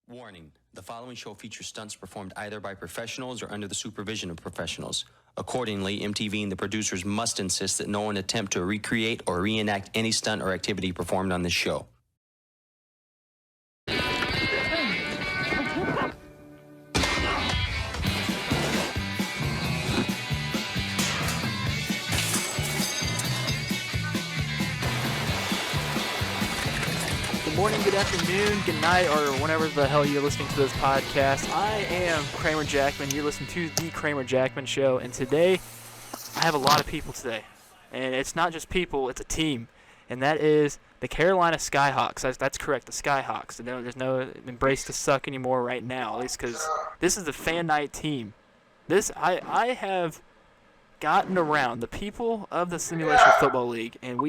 Warning, the following show features stunts performed either by professionals or under the supervision of professionals. Accordingly, MTV and the producers must insist that no one attempt to recreate or reenact any stunt or activity performed on this show. Good morning, good afternoon, good night, or whenever the hell you're listening to this podcast. I am Kramer Jackman. You're listening to The Kramer Jackman Show, and today I have a lot of people today. And it's not just people, it's a team. And that is the Carolina Skyhawks. That's correct, the Skyhawks. There's no embrace to suck anymore right now, at least because this is the fan night team. I have gotten around the people of the Simulation Football League, and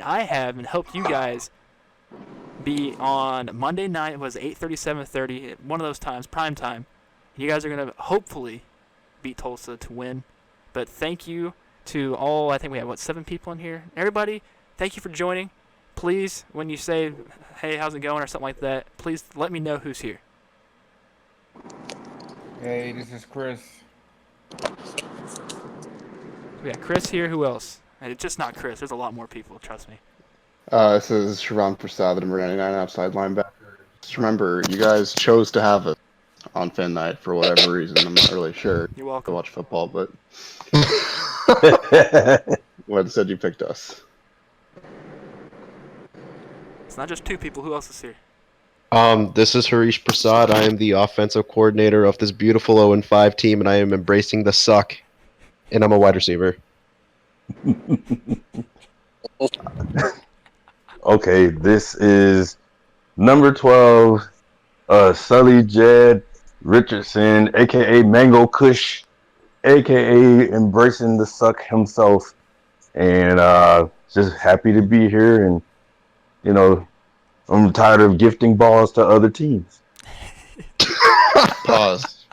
I have helped you guys be on Monday night. It was 8:30, 7:30, one of those times, prime time. You guys are going to hopefully beat Tulsa to win. But thank you to all, I think we have, 7 people in here. Everybody, thank you for joining. Please, when you say, hey, how's it going, or something like that, please let me know who's here. Hey, this is Chris. We got Chris here. Who else? And it's just not Chris. There's a lot more people, trust me. This is Sharon Prasad, the number 99 outside linebacker. Just remember, you guys chose to have it on Fan Night for whatever reason. I'm not really sure. You're To welcome. watch football, but what said you picked us? It's not just 2 people. Who else is here? This is Harish Prasad. I am the offensive coordinator of this beautiful 0-5 team, and I am embracing the suck. And I'm a wide receiver. Okay, this is number 12, Sully Jed Richardson, aka Mango Kush, aka embracing the suck himself, and just happy to be here. And I'm tired of gifting balls to other teams. Pause.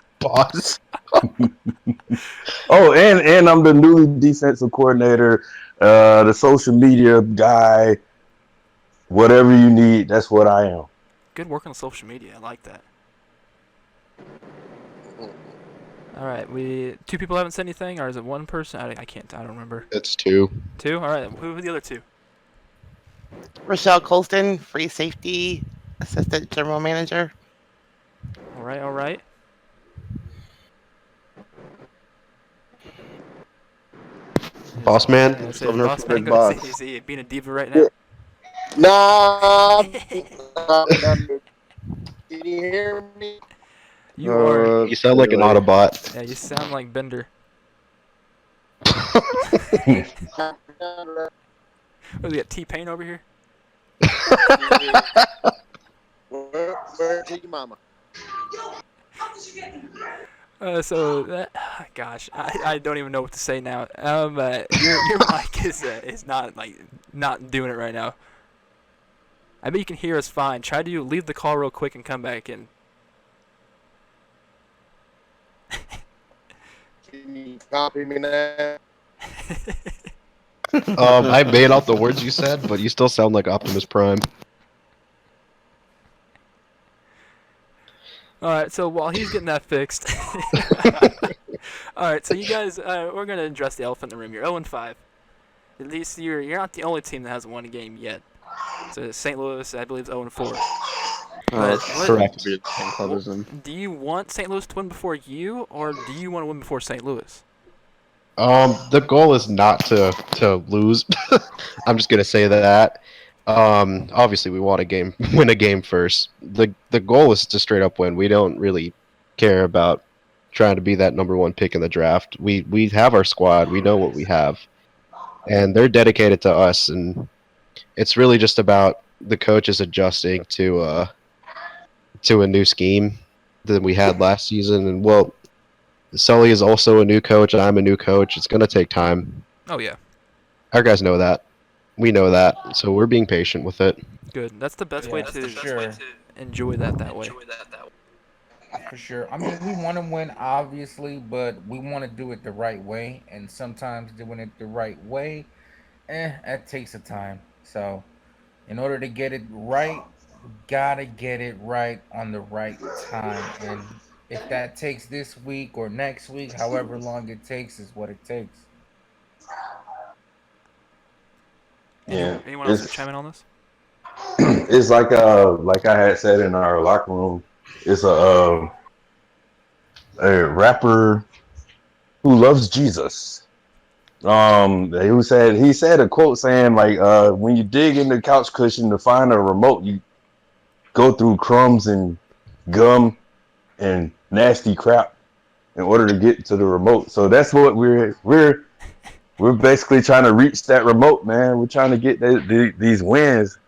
Oh, and I'm the newly defensive coordinator, the social media guy. Whatever you need, that's what I am. Good work on social media. I like that. All right, 2 people haven't said anything, or is it 1 person? I don't remember. It's 2. 2? All right, who are the other 2? Rochelle Colston, free safety assistant general manager. All right. Boss man. Yeah, Still no boss man, big boss. is he being a diva right now? Nah. Can you hear me? You are. You sound like an Autobot. Yeah, you sound like Bender. What, we got T-Pain over here? Where's your mama? So that, gosh, I don't even know what to say now. Your mic is not doing it right now. I bet you can hear us fine. Try to leave the call real quick and come back in. Can you copy me now? I made out the words you said, but you still sound like Optimus Prime. All right, so while he's getting that fixed, all right, so you guys, we're gonna address the elephant in the room. You're 0-5. At least you're not the only team that hasn't won a game yet. So St. Louis, I believe, is 0-4. Correct. To be at the same club as them. Do you want St. Louis to win before you, or do you want to win before St. Louis? The goal is not to lose. I'm just gonna say that. Obviously we want win a game first. The goal is to straight up win. We don't really care about trying to be that number 1 pick in the draft. We have our squad. We know what we have, and they're dedicated to us. And it's really just about the coaches adjusting to a new scheme than we had last season. And well, Sully is also a new coach. I'm a new coach. It's gonna take time. Oh yeah. Our guys know that. We know that, so we're being patient with it. Good. That's the best way to sure. enjoy that way. For sure. I mean, we want to win, obviously, but we want to do it the right way. And sometimes doing it the right way, that takes a time. So, in order to get it right, gotta get it right on the right time, and if that takes this week or next week, however long it takes, is what it takes. Yeah, Anyone else chime in on this? it's like I had said in our locker room. It's a rapper who loves Jesus. He said a quote saying like, when you dig in the couch cushion to find a remote, you go through crumbs and gum and nasty crap in order to get to the remote. So that's what we're basically trying to reach that remote, man. We're trying to get these wins,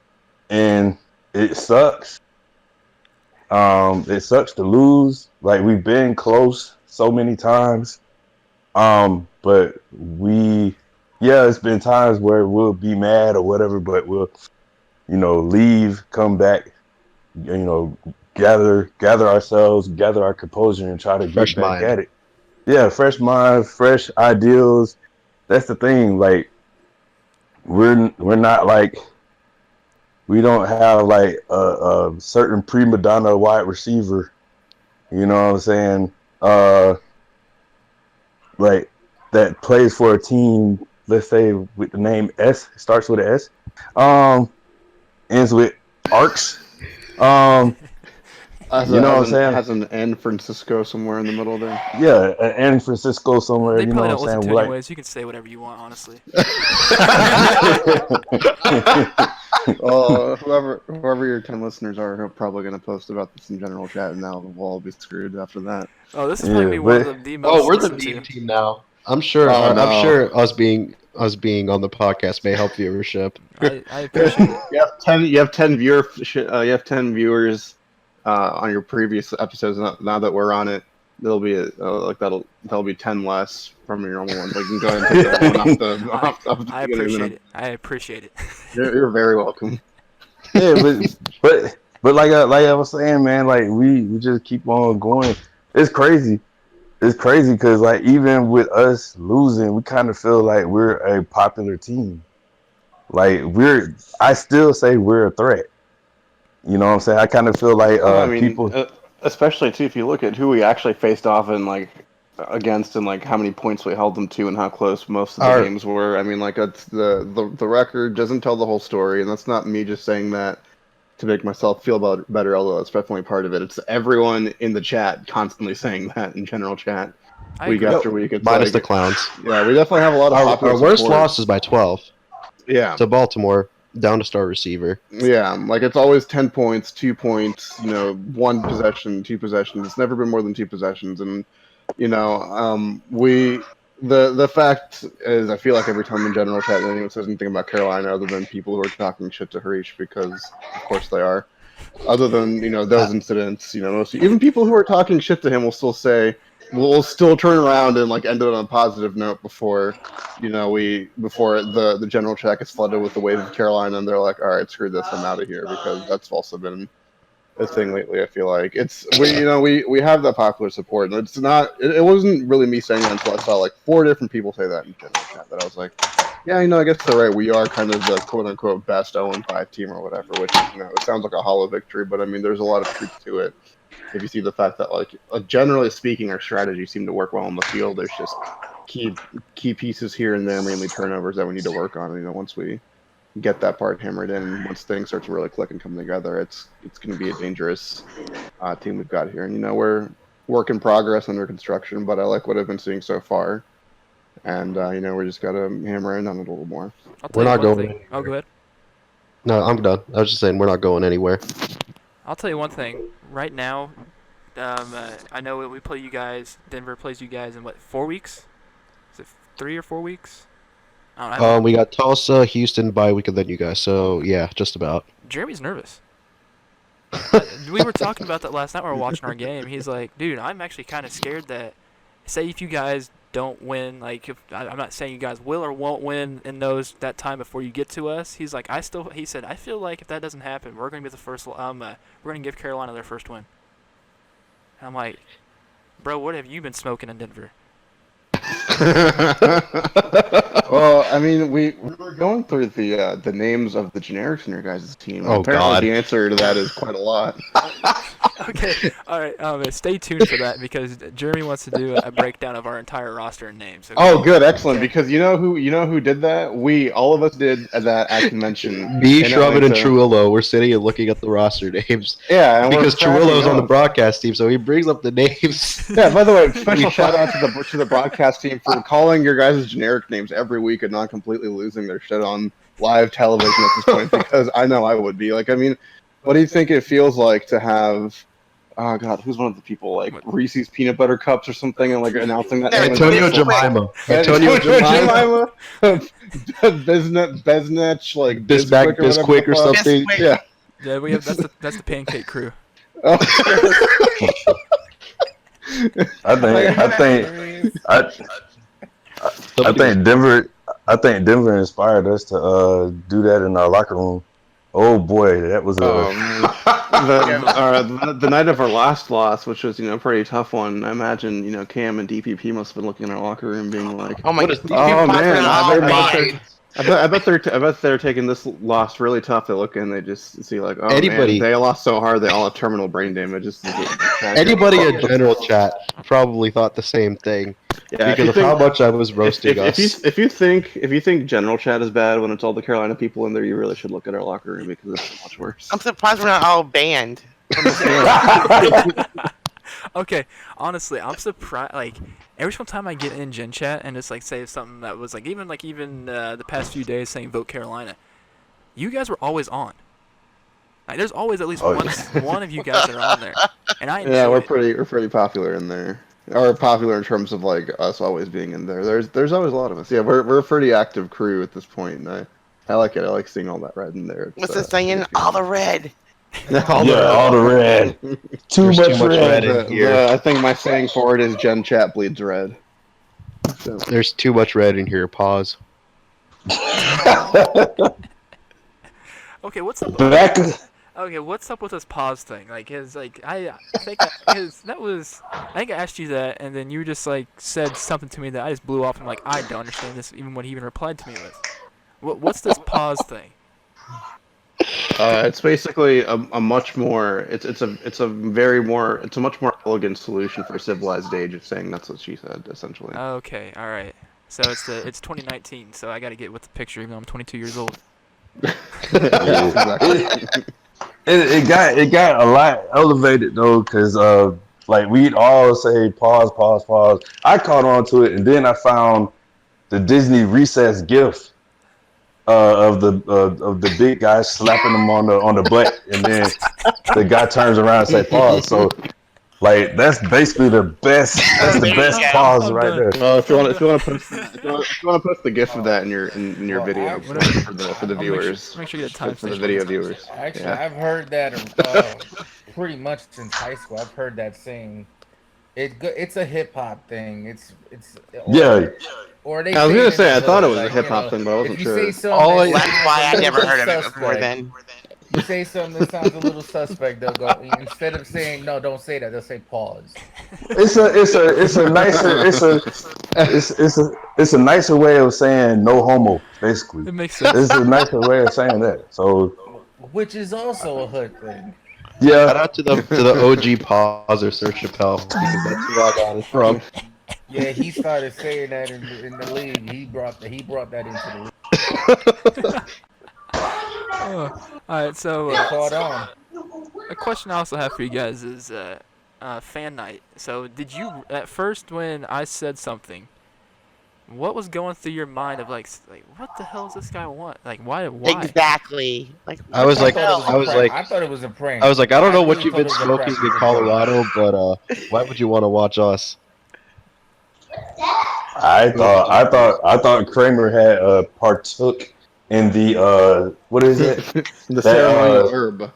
and it sucks. It sucks to lose. Like, we've been close so many times. But it's been times where we'll be mad or whatever, but we'll, leave, come back, gather ourselves, gather our composure, and try to get Fresh back mind. at it. Yeah, fresh mind, fresh ideals. That's the thing. Like, we're not like, we don't have like a certain prima donna wide receiver. You know what I'm saying? Like, that plays for a team. Let's say with the name S, starts with an S. Ends with Arcs. Has, You know what I'm saying? has an N Francisco somewhere in the middle there. Yeah, and Francisco somewhere. They You know probably what don't I'm listen saying? to it Like, anyways. You can say whatever you want, honestly. Well, whoever your 10 listeners are probably going to post about this in general chat, and now we'll all be screwed after that. Oh, this is Yeah, probably one of but the Oh, most we're the listened meme to. team now. I'm sure. Oh, I'm no. sure us being on the podcast may help viewership. I appreciate it. You have 10. You have 10 viewers on your previous episodes. Now that we're on it, there'll be that'll be 10 less from your normal ones. Like, you can go ahead and take that one off the I beginning of the appreciate it. I appreciate it. You're very welcome. yeah, but like I was saying, man, like, we just keep on going. It's crazy. It's crazy because, like, even with us losing, we kind of feel like we're a popular team. Like, I still say we're a threat. You know what I'm saying? I kind of feel like I mean, people. especially too, if you look at who we actually faced off and like against, and like how many points we held them to, and how close most of the Our games were. I mean, like, that's the record doesn't tell the whole story, and that's not me just saying that to make myself feel better. Although it's definitely part of it. It's everyone in the chat constantly saying that in general chat, I week agree. after week. It's minus the like, clowns. yeah, we definitely have a lot of popular Our worst support. loss is by 12 Yeah. to Baltimore, down to star receiver. Yeah, like, it's always 10 points, 2 points, 1 possession, 2 possessions. It's never been more than 2 possessions. And, the fact is, I feel like every time in general chat anyone says anything about Carolina other than people who are talking shit to Harish, because of course they are. Other than, those incidents, even people who are talking shit to him will still say, we'll still turn around and like end it on a positive note before the general chat gets flooded with the wave of Carolina, and they're like, all right, screw this, I'm out of here, because that's also been a thing lately. I feel like we have that popular support, and it wasn't really me saying that until I saw like 4 different people say that in general chat, that I was like, yeah, I guess they're right. We are kind of the quote unquote best 0-5 team or whatever, which, it sounds like a hollow victory, but I mean, there's a lot of truth to it. If you see the fact that, like, generally speaking, our strategies seem to work well on the field, there's just key pieces here and there, mainly turnovers, that we need to work on. Once we get that part hammered in, once things start to really click and come together, it's going to be a dangerous team we've got here. And we're work in progress, under construction, but I like what I've been seeing so far. And we just got to hammer in on it a little more. I'll tell We're you not one going thing. Oh, go ahead. No, I'm done. I was just saying we're not going anywhere. I'll tell you one thing. Right now, I know we play you guys. Denver plays you guys in what, 4 weeks? Is it 3 or 4 weeks? I don't know. We got Tulsa, Houston, bye week, and then you guys. So yeah, just about. Jeremy's nervous. We were talking about that last night when we were watching our game. He's like, dude, I'm actually kind of scared that, say if you guys don't win, like, I'm not saying you guys will or won't win in that time before you get to us. He's like, he said, I feel like if that doesn't happen, we're going to be the first, we're going to give Carolina their first win. And I'm like, bro, what have you been smoking in Denver? Well, I mean, we were going through the names of the generics in your guys' team. Oh, Apparently, God. the answer to that is quite a lot. Okay, all right. Stay tuned for that because Jeremy wants to do a breakdown of our entire roster and names. Okay? Oh, good, excellent. Okay. Because you know who did that? All of us did that at convention. Me, in Shrubin, and Atlanta. Truillo, we're sitting and looking at the roster names. Yeah, and Because we're cracking Truillo's on the up. broadcast team, so he brings up the names. Yeah. By the way, special shout out to the broadcast team for calling your guys' generic names every week and not completely losing their shit on live television at this point. Because I know I would be. Like, I mean, what do you think it feels like to have? Oh God, who's one of the people like Reese's peanut butter cups or something, and like announcing that name? Antonio Jemima. Antonio Jemima. Beznech, like Bisquick or something. Bisquick. Yeah. Yeah, we have that's the pancake crew. I think Denver inspired us to do that in our locker room. Oh boy, that was the night of our last loss, which was a pretty tough one. I imagine Cam and DPP must have been looking in our locker room, being like, Oh my What is- god. "Oh man, I I bet they're taking this loss really tough. They look and they just see like, oh Anybody- man, they lost so hard they all have terminal brain damage." Anybody in general chat probably thought the same thing Yeah, because of how much I was roasting us. If you think general chat is bad when it's all the Carolina people in there, you really should look at our locker room because it's so much worse. I'm surprised we're not all banned. Okay, honestly, I'm surprised. Like every single time I get in Gen Chat and just like say something that was like even the past few days saying vote Carolina, you guys were always on. Like there's always at least one of you guys that are on there, and I enjoy it. we're pretty popular in there. Or popular in terms of like us always being in there. There's always a lot of us. Yeah, we're a pretty active crew at this point. And I like it. I like seeing all that red in there. What's the saying? All the red. all the red. Too much red. in here. I think my saying for it is Gen Chat bleeds red. So. There's too much red in here. Pause. Okay, what's up? Back. Okay, what's up with this pause thing? Like, I think I think I asked you that, and then you just like said something to me that I just blew off. I'm like, I don't understand this, even when he even replied to me with. What's this pause thing? It's basically a much more it's a much more elegant solution for a civilized age of saying that's what she said essentially. Okay, all right. So it's 2019, so I got to get with the picture, even though I'm 22 years old. It got a lot elevated though, because like we'd all say pause. I caught on to it, and then I found the Disney recess gif of the big guy slapping him on the butt, and then the guy turns around and say pause. So like that's basically the best pause right there. If you want to post the gif of that in your video actually- for the viewers, Make sure you get time for the video viewers. Actually, Yeah. I've heard that pretty much since high school. I've heard that saying. It's a hip hop thing. Or they. I was gonna say I thought it was like, a hip hop thing, but I wasn't if you sure. say something, That's why I never heard of it before suspect. then. You say something that sounds a little suspect, they'll go instead of saying no, don't say that. They'll say pause. It's a nicer way of saying no homo, basically. It makes sense. It's a nicer way of saying that. So Which is also a hood thing. Shout yeah, out to the OG pauser, Sir Chappelle, because that's who I got it from. Yeah, he started saying that in the league. He brought that into the league. All right, so It caught on. a question I also have for you guys is fan night. So did you at first when I said something, what was going through your mind of like what the hell does this guy want? Like why? Exactly. Like I was like, thought it was a I was prank. like, I thought it was a prank. I was like, I don't know what really you've been thought it was a smoking prank. in Colorado, but why would you want to watch us? I thought Kramer had partook in the what is it? The ceremonial herb.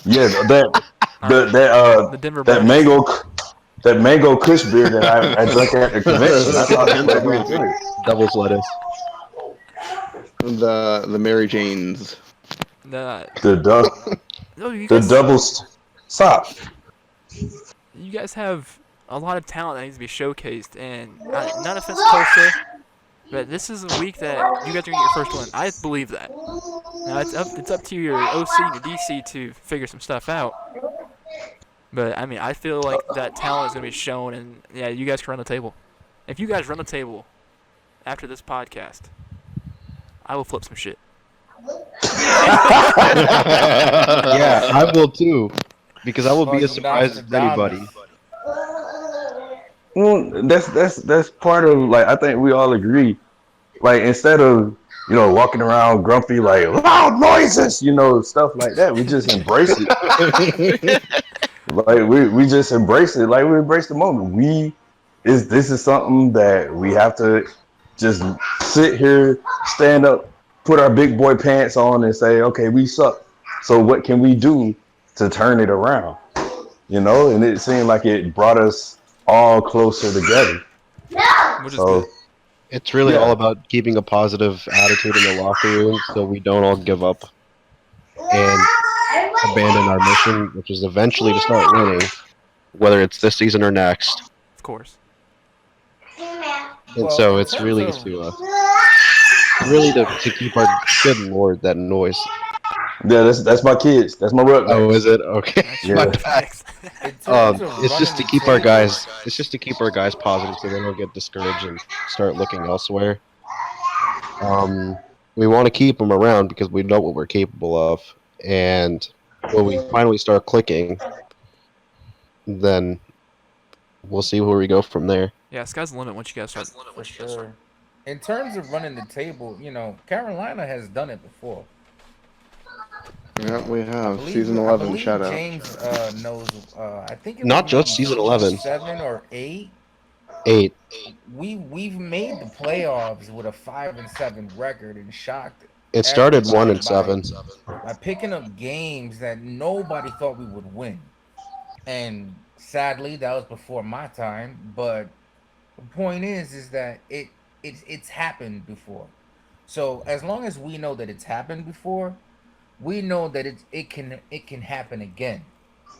Yeah, the Denver that mango Kush beer that I drank at the convention. I thought it was really good. Devil's lettuce. The Mary Janes. The you the guys, double stop. you guys have a lot of talent that needs to be showcased, and not offense, Tulsa, But this is a week that you guys are gonna get your first win. I believe that. Now it's up to your OC and your DC to figure some stuff out. But I mean, I feel like that talent is gonna be shown, and yeah, you guys can run the table. If you guys run the table after this podcast, I will flip some shit. Yeah, I will too, because I will be as surprised as anybody. Well, that's part of like I think we all agree. Like instead of walking around grumpy like loud noises, stuff like that, we just embrace it. Like we just embrace it. Like we embrace the moment. This is something that we have to just sit here, stand up, put our big boy pants on, and say, okay, we suck. So what can we do to turn it around? And it seemed like it brought us all closer together. Which is good. It's really all about keeping a positive attitude in the locker room so we don't all give up and abandon our mission, which is eventually to start winning, whether it's this season or next. Of course. And so it's really to keep our good lord that noise. Yeah, that's my kids. That's my rugby. Oh, is it? Okay. Yeah. It's just to keep our guys. It's just to keep our guys positive, so they don't get discouraged and start looking elsewhere. We want to keep them around because we know what we're capable of, and when we finally start clicking, then we'll see where we go from there. Yeah, sky's the limit once you guys start. For sure. In terms of running the table, Carolina has done it before. Yeah, we have season 11 shout out. James knows. I think it Not was just season 11. 7 or 8. 8. We've made the playoffs with a 5-7 record and shocked. It started 1-7 by picking up games that nobody thought we would win, and sadly that was before my time. But the point is that it's happened before. So as long as we know that it's happened before, we know that it can happen again.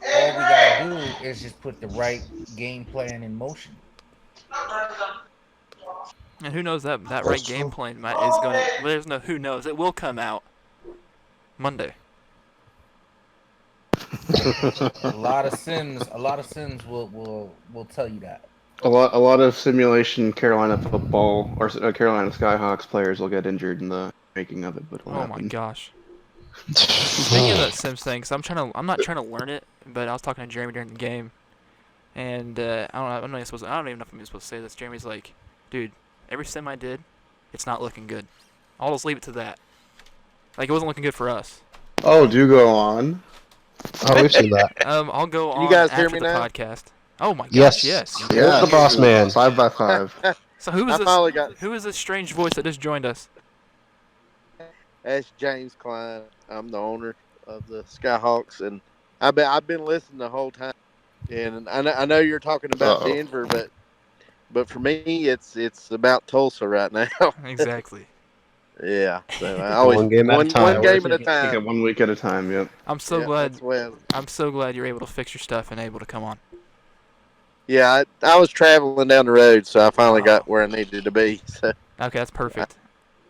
All we gotta do is just put the right game plan in motion. And who knows that right game plan is going to... There's no who knows. It will come out Monday. a lot of sims will tell you that. A lot of simulation Carolina football or Carolina Skyhawks players will get injured in the making of it, but oh my gosh. Speaking of that Sims thing, cause I'm not trying to learn it, but I was talking to Jeremy during the game, and I don't even know if I'm supposed to say this. Jeremy's like, dude, every sim I did, it's not looking good. I'll just leave it to that. Like it wasn't looking good for us. Oh, do go on. Oh, we've seen that. I'll go on you guys after hear me the now? podcast. Oh my gosh, yes. Yeah, the boss man. 5x5. So who is this? Who is this strange voice that just joined us? That's James Klein. I'm the owner of the Skyhawks, and I've been listening the whole time. And I know you're talking about Denver, but for me, it's about Tulsa right now. Exactly. Yeah. So I always one game at a time. One game at a time. Take it 1 week at a time. Yep. I'm so glad you're able to fix your stuff and able to come on. Yeah, I was traveling down the road, so I finally got where I needed to be. So. Okay, that's perfect.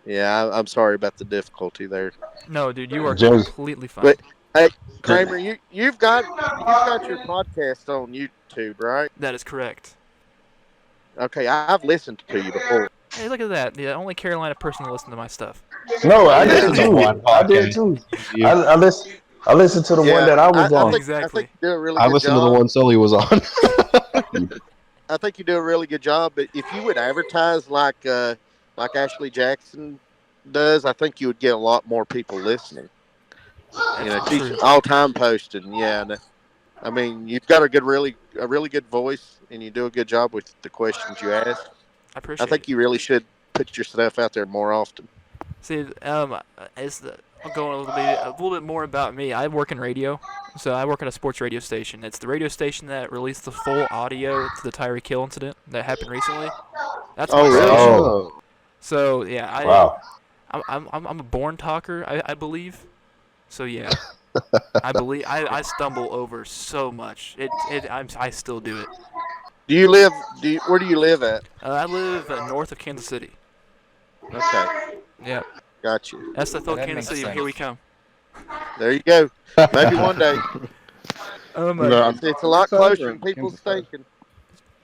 Yeah, I'm sorry about the difficulty there. No, dude, you are completely fine. But hey, Kramer, you've got your podcast on YouTube, right? That is correct. Okay, I've listened to you before. Hey, look at that. The only Carolina person to listen to my stuff. No, I did too. I did too. I listened to the one that I was on. Exactly. I think you do a really I good listened job. to the one Sully was on. I think you do a really good job, but if you would advertise like Ashley Jackson does, I think you would get a lot more people listening. She's all time posting. Yeah, and, I mean, you've got a really good voice, and you do a good job with the questions you ask. I think you really should put your stuff out there more often. See, I'll go a little bit more about me. I work in radio, so I work at a sports radio station. It's the radio station that released the full audio to the Tyreek Hill incident that happened recently. That's my station. Oh. So yeah, Wow. I'm a born talker, I believe. So yeah, I stumble over so much. I still do it. Where do you live at? I live north of Kansas City. Okay, Yep. got you. That's the Yeah, that Kansas makes City. sense. Here we come. There you go. Maybe one day. No, It's a I'm lot excited closer for than people's Kansas Side. thinking.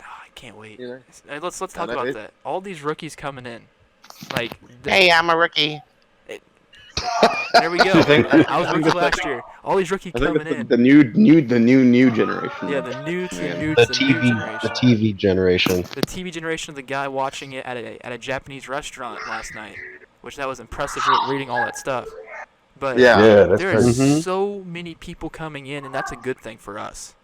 I can't wait. You know, Hey, let's I talk know about it. that. All these rookies coming in, like Hey, I'm a rookie. there we go. I think I was rookie last year. All these rookies I think coming it's in. the new generation. Yeah, the new to the Man. new The to the new TV, the generation. TV generation. The TV generation of the guy watching it at a Japanese restaurant last night, which that was impressive reading all that stuff. But Yeah. Yeah, that's there crazy. is so many people coming in, and that's a good thing for us.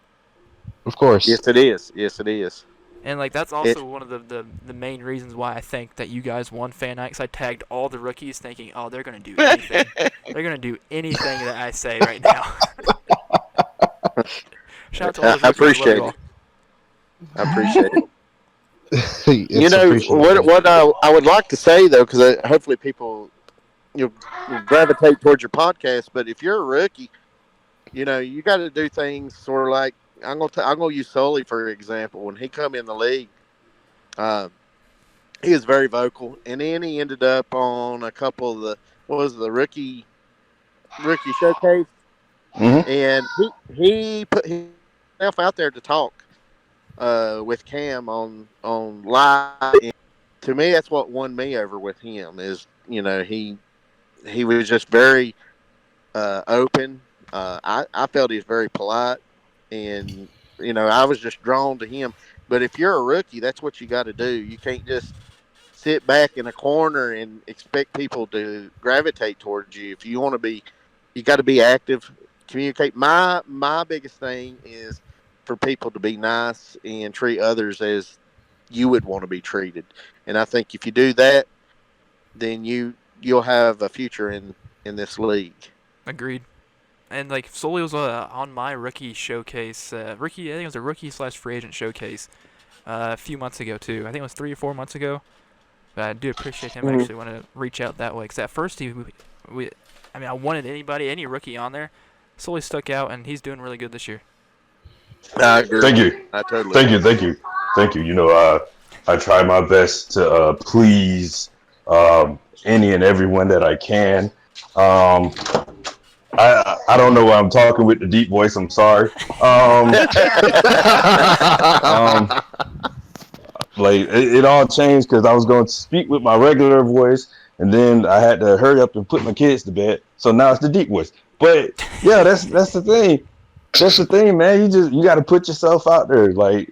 Of course. Yes, it is. Yes, it is. And like that's also one of the main reasons why I think that you guys won fan night. 'Cause I tagged all the rookies, thinking, oh, they're gonna do anything. They're gonna do anything that I say right now. Shout out to all those I rookies. appreciate Love it. I appreciate it. It's You know appreciated. what I would like to say though, because hopefully people you'll gravitate towards your podcast. But if you're a rookie, you know you got to do things sort of like I'm gonna use Sully for example. When he come in the league, uh, he was very vocal, and then he ended up on a couple of the what was it, the rookie showcase, hmm and he put himself out there to talk with Cam on live. And to me, that's what won me over with him. Is he was just very open. I felt he's very polite, and I was just drawn to him. But if you're a rookie, that's what you got to do. You can't just sit back in a corner and expect people to gravitate towards you. If you want to be, you got to be active, communicate. My biggest thing is for people to be nice and treat others as you would want to be treated. And I think if you do that, then you'll have a future in this league. Agreed. And like Sully was on my rookie showcase, I think it was a rookie / free agent showcase a few months ago too. I think it was 3 or 4 months ago. But I do appreciate him actually wanting to reach out that way. Because at first I wanted any rookie on there. Sully stuck out, and he's doing really good this year. I agree. Thank you. I totally Thank agree. you. Thank you. Thank you. I try my best to please any and everyone that I can. I don't know why I'm talking with the deep voice. I'm sorry. Like it all changed because I was going to speak with my regular voice, and then I had to hurry up and put my kids to bed. So now it's the deep voice. But yeah, that's the thing. That's the thing, man. You got to put yourself out there. Like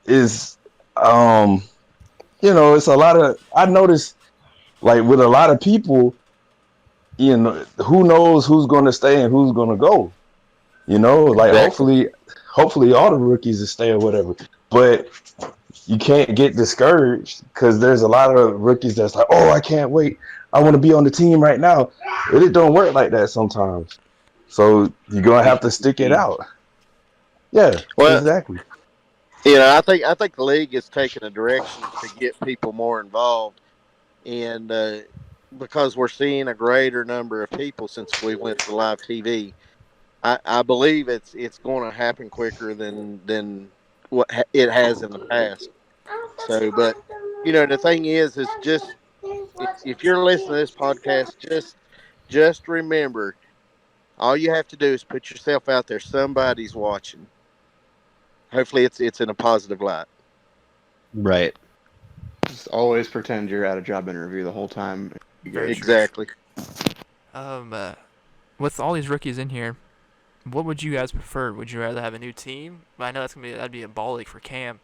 is it's a lot of I noticed like with a lot of people, who knows who's going to stay and who's going to go. Like Exactly. hopefully all the rookies will stay or whatever. But you can't get discouraged because there's a lot of rookies that's like, oh, I can't wait. I want to be on the team right now. It don't work like that sometimes. So you're gonna have to stick it out. Yeah, Well, exactly. I think the league is taking a direction to get people more involved, and because we're seeing a greater number of people since we went to live TV, I believe it's going to happen quicker than what it has in the past. So, but the thing is just if you're listening to this podcast, just remember, all you have to do is put yourself out there. Somebody's watching. Hopefully, it's in a positive light. Right. Just always pretend you're at a job interview the whole time. Very true. Exactly. With all these rookies in here, what would you guys prefer? Would you rather have a new team? I know that'd be a ball ache for Cam,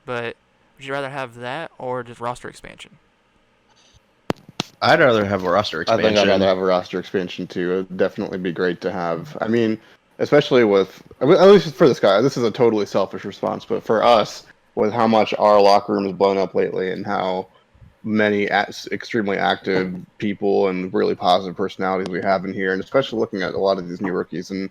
but would you rather have that or just roster expansion? I'd rather have a roster I think I'd expansion. rather have a roster expansion too. It would definitely be great to have. I mean, especially at least for this guy, this is a totally selfish response, but for us, with how much our locker room has blown up lately and how many extremely active people and really positive personalities we have in here, and especially looking at a lot of these new rookies and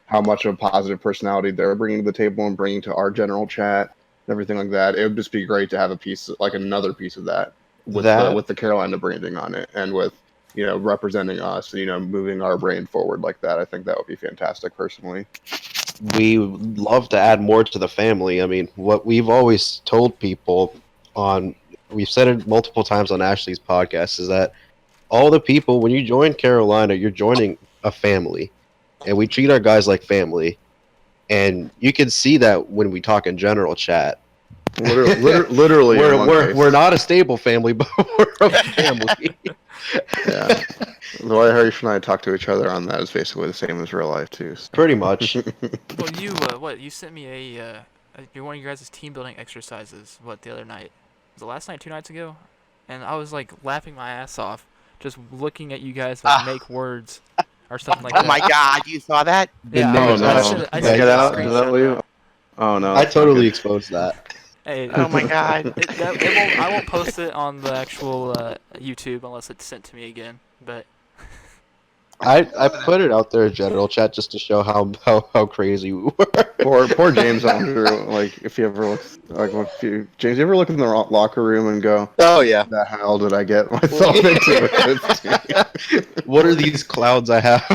how much of a positive personality they're bringing to the table and bringing to our general chat and everything like that, it would just be great to have another piece of that with the Carolina branding on it and with representing us and moving our brand forward like that. I think that would be fantastic personally. We would love to add more to the family. I mean, what we've always told people on we've said it multiple times on Ashley's podcast, is that all the people, when you join Carolina, you're joining a family, and we treat our guys like family, and you can see that when we talk in general chat. Literally, in one case. We're not a stable family, but we're a family. Yeah. The way Harish and I talk to each other on that is basically the same as real life too. So. Pretty much. Well, you sent me one of your guys' team building exercises, the other night? Was it last night, 2 nights ago? And I was like laughing my ass off just looking at you guys make words or something like that. Oh my god, you saw that? Yeah, Oh, I no. sent a Get out. Is that screenshot what you? of that. Oh no. I totally exposed that. Hey, Oh my god. I won't post it on the actual YouTube unless it's sent to me again. But I put it out there in general chat just to show how crazy we were. Poor James. I wonder, like, if he ever looks like James, you ever look in the locker room and go, Oh yeah. "The hell did I get myself into with this team?" What are these clouds I have?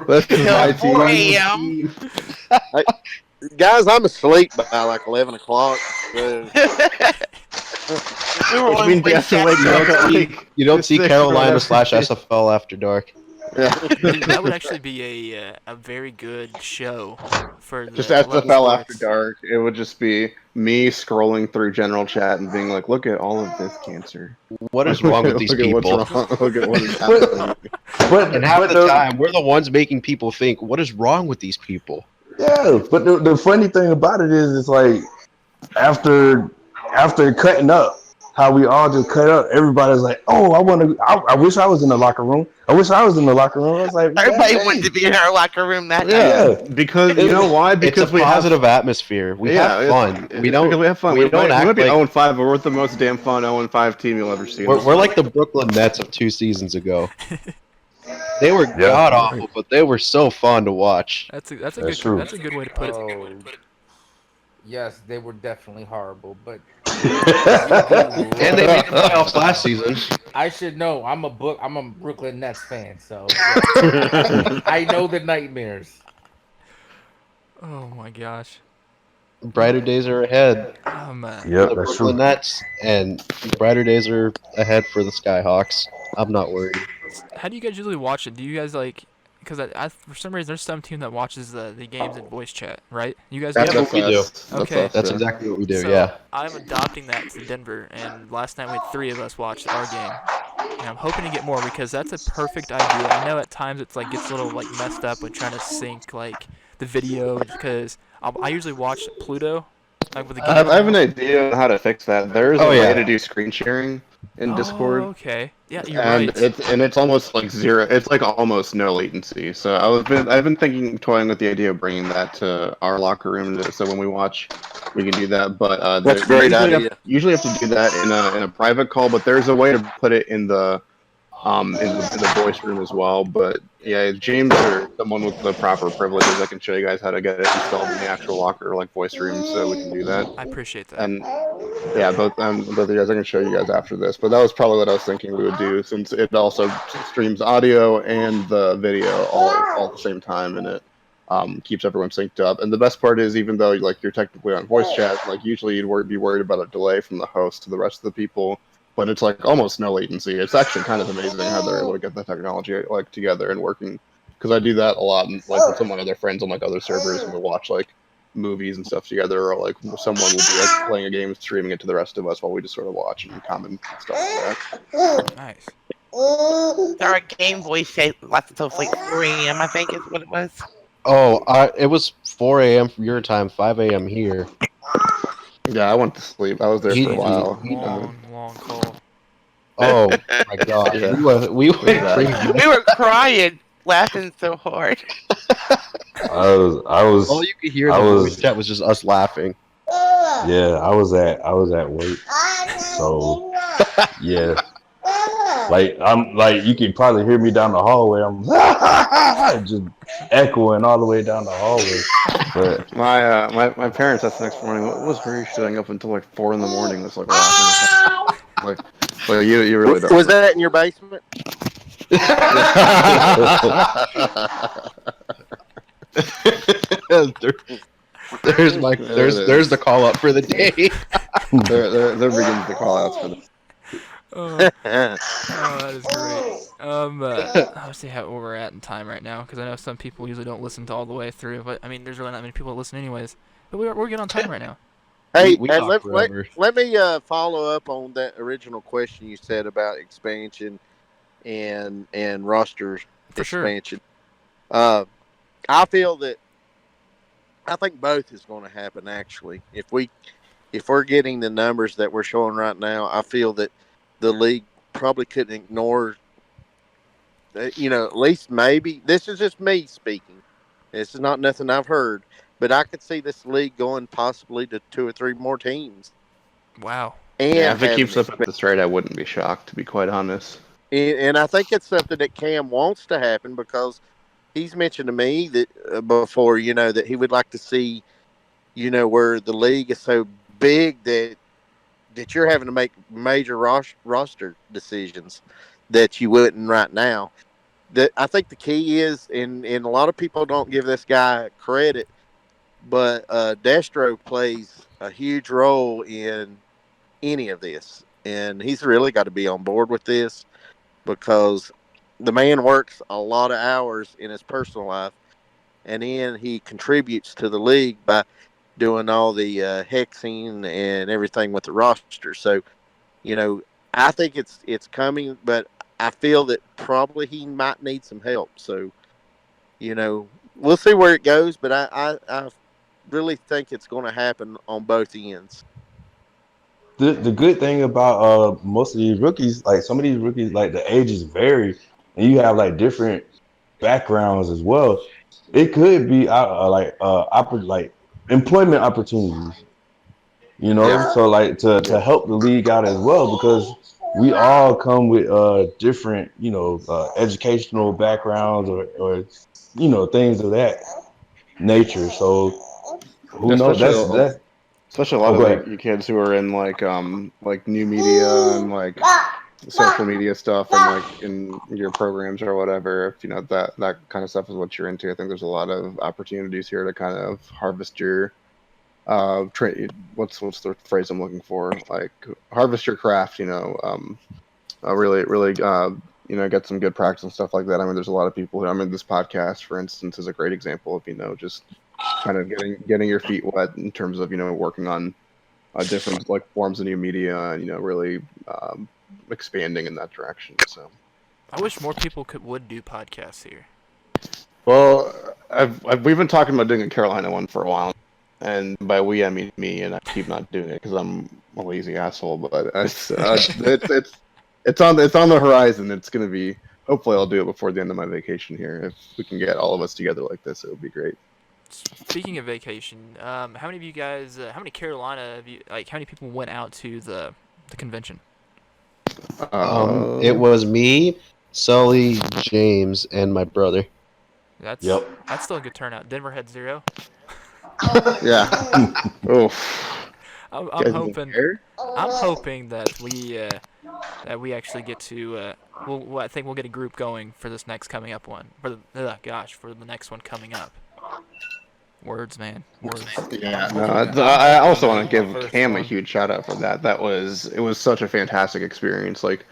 This is my Till 4 team. a.m. Guys, I'm asleep by like 11 o'clock. So. We were Which on means you have to wake up at like You don't see 6 or Carolina whatever. / SFL after dark. Yeah. dude, that would actually be a very good show for the Just level SFL after sports. dark. It would just be me scrolling through general chat and being like, "Look at all of this cancer. What is wrong with these Look at people? what's wrong. Look at what is happening." But, And half but the time, we're the ones making people think, what is wrong with these people? yeah, but the funny thing about it is, it's like after cutting up, how we all just cut up. Everybody's like, "Oh, I wish I was in the locker room. I wish I was in the locker room." I was like, Everybody "Dang." wanted to be in our locker room that night. Yeah, because you know why? Because It's a we positive atmosphere. We have fun. We don't. Because we have fun. We don't might act be like 0-5, but we're the most damn fun 0-5 team you'll ever see. we're like the Brooklyn Nets of 2 seasons ago. They were god awful, but they were so fun to watch. That's a That's good true. that's a good way to put it. Oh, yes, they were definitely horrible, but And they made the playoffs last season. I should know. I'm a Brooklyn Nets fan, so yeah. I know the nightmares. Oh my gosh. Brighter days are ahead Oh man. for Yep, the that's Brooklyn true. Nets, and brighter days are ahead for the Skyhawks. I'm not worried. How do you guys usually watch it? Do you guys like? Because for some reason there's some team that watches the games in voice chat, right? You guys That's do? what we do. Okay. That's exactly what we do, So, yeah. I'm adopting that to Denver, and last night we had 3 of us watch our game. And I'm hoping to get more because that's a perfect idea. I know at times it's like gets a little like messed up with trying to sync like the video because I usually watch Pluto like with the game. I have an idea on how to fix that. There's a Oh, way yeah. to do screen sharing in Discord. Oh, okay. Yeah, you're And right. it's almost like zero. It's like almost no latency. So I've been toying with the idea of bringing that to our locker room, so when we watch, we can do that. But That's a great idea. Usually have to do that in a private call, but there's a way to put it in the voice room as well. But yeah, James or someone with the proper privileges, I can show you guys how to get it installed in the actual locker like voice room, so we can do that. I appreciate that. And yeah, both of you guys, I can show you guys after this. But that was probably what I was thinking we would do, since it also streams audio and the video all at the same time, and it keeps everyone synced up. And the best part is, even though like you're technically on voice chat, like usually you'd be worried about a delay from the host to the rest of the people, but it's like almost no latency. It's actually kind of amazing how they're able to get the technology like together and working. Because I do that a lot, and like with some of my other friends on like other servers, and we watch like movies and stuff together, or like someone will be like playing a game and streaming it to the rest of us while we just sort of watch and comment and stuff like that. Nice. Our game voice chat lasted until like 4 a.m. I think is what it was. Oh, it was 4 a.m. from your time, 5 a.m. here. Yeah, I went to sleep. I was there for a while. Long call. Oh my god. Yeah. We went Yeah. crazy. We were crying, laughing so hard. I was All you could hear in I the was- voice chat was just us laughing. yeah, I was at work. So yeah. Like I'm like you can probably hear me down the hallway. I'm just echoing all the way down the hallway. But My parents asked the next morning, what was Harish staying up until like 4 in the morning? It's like laughing. Like you really don't. Was that in your basement? There's the call up for the day. There begins the call outs for this. Oh, that is great. Let's see how where we're at in time right now, because I know some people usually don't listen to all the way through, but I mean, there's really not many people that listen anyways. But we're good on time right now. Hey, We hey talk forever. let me follow up on that original question you said about expansion and roster For sure. expansion. Uh, I feel that I think both is going to happen. Actually, if we're getting the numbers that we're showing right now, I feel that the league probably couldn't ignore. At least maybe this is just me speaking. This is not nothing I've heard, but I could see this league going possibly to 2 or 3 more teams Wow. Yeah, and if it having keeps up expansion. at this rate, I wouldn't be shocked, to be quite honest. And I think it's something that Cam wants to happen because he's mentioned to me that before, that he would like to see, where the league is so big that you're having to make major roster decisions that you wouldn't right now. That I think the key is, and a lot of people don't give this guy credit, but Destro plays a huge role in any of this, and he's really got to be on board with this because the man works a lot of hours in his personal life, and then he contributes to the league by doing all the hexing and everything with the roster. So, you know, I think it's coming, but I feel that probably he might need some help. So, we'll see where it goes, but I really think it's going to happen on both ends. The good thing about most of these rookies, like some of these rookies, like the ages vary, and you have like different backgrounds as well. It could be like employment opportunities, Yeah. So like to Yeah. help the league out as well because we all come with different educational backgrounds or things of that nature. So who knows? Especially That's especially a lot oh, of go the ahead. you kids who are in like new media and like social media stuff and like in your programs or whatever. If that kind of stuff is what you're into, I think there's a lot of opportunities here to kind of harvest your what's the phrase I'm looking for? Like harvest your craft. Really get some good practice and stuff like that. I mean, there's a lot of people. I mean, this podcast, for instance, is a great example of just kind of getting your feet wet in terms of working on different like forms of new media and really expanding in that direction. So, I wish more people would do podcasts here. well, we've been talking about doing a Carolina one for a while, and by we I mean me, and I keep not doing it because I'm a lazy asshole. But it's on the horizon. It's gonna be. Hopefully, I'll do it before the end of my vacation here. If we can get all of us together like this, it would be great. Speaking of vacation, how many of you guys, how many Carolina have you, like, how many people went out to the convention? It Uh, was me, Sully, James, and my brother. That's Yep. that's still a good turnout. Denver had 0. yeah. Oof. I'm Guys even hoping care? I'm hoping that we actually get to I think we'll get a group going for this next coming up one. For the next one coming up. Words, man. Words. Yeah, no, I'm I hoping also to want do to my give first Cam a one. huge shout out for that. It was such a fantastic experience. Like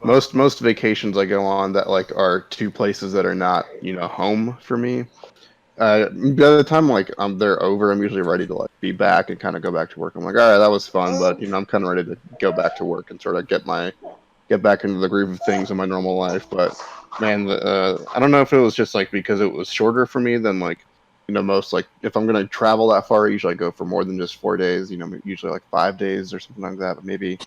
most vacations I go on that like are to places that are not home for me. By the time like they're over, I'm usually ready to like be back and kind of go back to work. I'm like, all right, that was fun, but I'm kind of ready to go back to work and sort of get back into the groove of things in my normal life. But man, I don't know if it was just like because it was shorter for me than like most like if I'm gonna travel that far, I usually go for more than just 4 days. Usually like 5 days or something like that. But maybe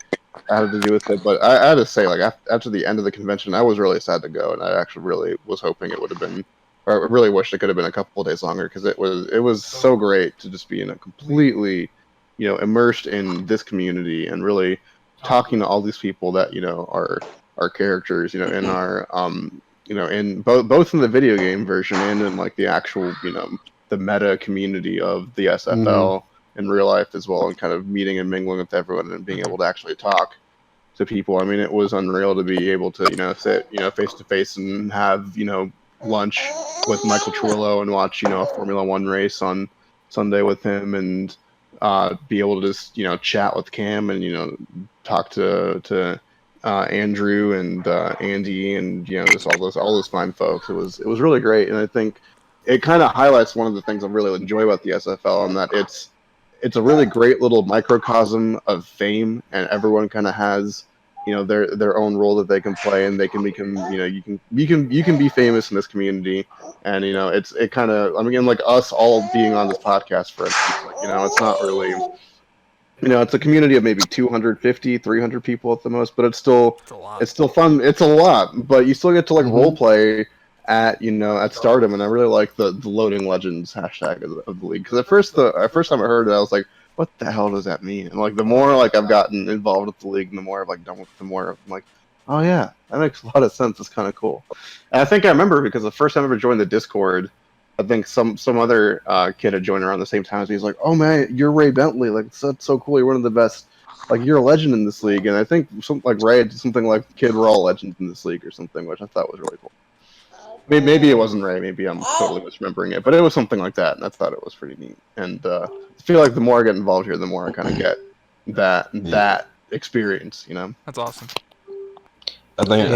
that had to do with it. But I had to say, like after the end of the convention, I was really sad to go, and I actually really was hoping it would have been. Or I really wish it could have been a couple of days longer because it was so great to just be in a completely immersed in this community and really talking to all these people that are characters in our in both in the video game version and in like the actual the meta community of the Hmm. SFL in real life as well, and kind of meeting and mingling with everyone and being able to actually talk to people. I mean, it was unreal to be able to sit face to face and have lunch with Michael Trullo and watch a Formula One race on Sunday with him, and be able to just chat with Cam and talk to Andrew and Andy and just all those fine folks. It was really great, and I think it kind of highlights one of the things I really enjoy about the SFL, and that it's a really great little microcosm of fame, and everyone kind of has their own role that they can play, and they can become you can be famous in this community, and it kind of like us all being on this podcast, for instance, it's not really. It's a community of maybe 250, 300 people at the most, but it's still fun. It's a lot, but you still get to role play at at Stardom, and I really like the Loading Legends hashtag of the league, because at first time I heard it, I was like, what the hell does that mean? And the more I've gotten involved with the league, and the more I've done with it, the more I'm like, oh yeah, that makes a lot of sense. It's kind of cool. And I think I remember, because the first time I ever joined the Discord, I think some other kid had joined around the same time as me. He's like, "Oh man, you're Ray Bentley! That's so cool. You're one of the best. You're a legend in this league." And I think Ray did something like, "Kid, we're all legends in this league" or something, which I thought was really cool. Maybe it wasn't Ray. Maybe I'm totally misremembering it, but it was something like that, and I thought it was pretty neat. And I feel like the more I get involved here, the more I kind of get that experience. That's awesome. I think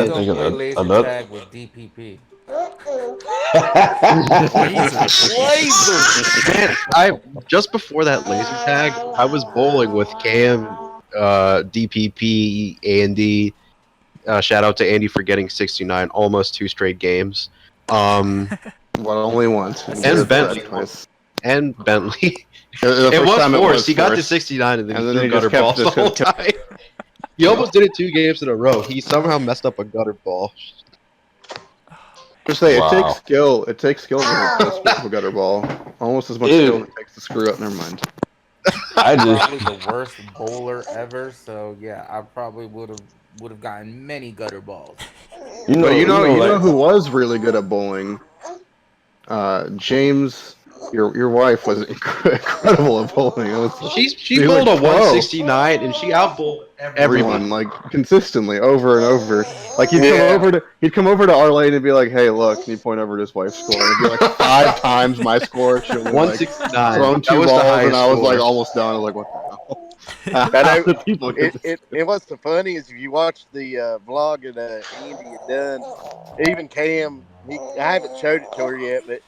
laser another. tag with DPP. Man, just before that laser tag, I was bowling with Cam, DPP, Andy. Shout out to Andy for getting 69, almost 2 straight games. Only once. And Bentley. And Bentley. It was forced. He got to 69 and then he threw gutter balls the whole time. He almost did it 2 games in a row. He somehow messed up a gutter ball. Just say, it takes skill. It takes skill to hit a gutter ball. Almost as much skill as it takes to screw up. Never mind. I'm probably the worst bowler ever, so yeah, I probably would have gotten many gutter balls. You know who was really good at bowling? James, your wife was incredible at bowling. She bowled a 169 and she outbowled everyone consistently over and over. He'd come over to our lane and be like, "Hey, look," and he'd point over to his wife's score, and it'd be 5 times my score. She only 169. Thrown 2 balls, and I was almost down. I was like, "What the hell?" And what's the funny is, if you watch the vlog that Andy had done, even Cam, I haven't showed it to her yet, but